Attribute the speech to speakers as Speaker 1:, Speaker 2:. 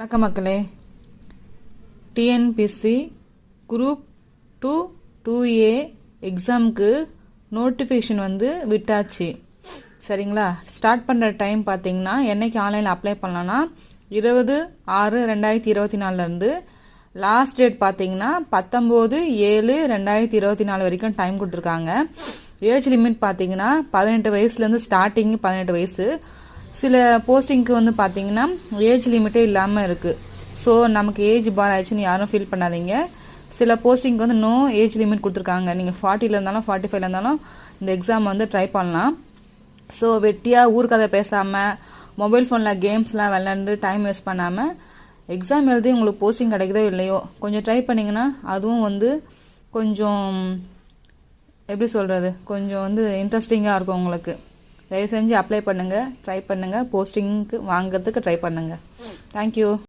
Speaker 1: வணக்கம் மக்களே. TNPSC group 2 2A எக்ஸாமுக்கு நோட்டிஃபிகேஷன் விட்டாச்சு. சரிங்களா? ஸ்டார்ட் பண்ணுற டைம் பார்த்தீங்கன்னா என்றைக்கு ஆன்லைனில் அப்ளை பண்ணலான்னா 20/6/2024 லாஸ்ட் டேட் பார்த்தீங்கன்னா 19/7/2024 வரைக்கும் டைம் கொடுத்துருக்காங்க. ஏஜ் லிமிட் பார்த்தீங்கன்னா 18 வயசுலேருந்து ஸ்டார்டிங் 18 வயசு. சில போஸ்டிங்க்கு பார்த்தீங்கன்னா ஏஜ் லிமிட்டே இல்லாமல் இருக்குது. ஸோ நமக்கு ஏஜ் பார் ஆயிடுச்சுன்னு யாரும் ஃபீல் பண்ணாதீங்க. சில போஸ்டிங்க்கு நோ ஏஜ் லிமிட் கொடுத்துருக்காங்க. நீங்கள் 40 இருந்தாலும் 45 இருந்தாலும் இந்த எக்ஸாம் ட்ரை பண்ணலாம். ஸோ வெட்டியாக ஊர்க்கதை பேசாமல் மொபைல் ஃபோனில் கேம்ஸ்லாம் விளாண்டு டைம் வேஸ்ட் பண்ணாமல் எக்ஸாம் எழுதி உங்களுக்கு போஸ்டிங் கிடைக்குதோ இல்லையோ கொஞ்சம் ட்ரை பண்ணிங்கன்னா அதுவும் கொஞ்சம் எப்படி சொல்கிறது, கொஞ்சம் இன்ட்ரெஸ்டிங்காக இருக்கும் உங்களுக்கு. தயவு செஞ்சு அப்ளை பண்ணுங்கள், ட்ரை பண்ணுங்கள், போஸ்டிங்க்கு வாங்கிறதுக்கு ட்ரை பண்ணுங்கள். தேங்க்யூ.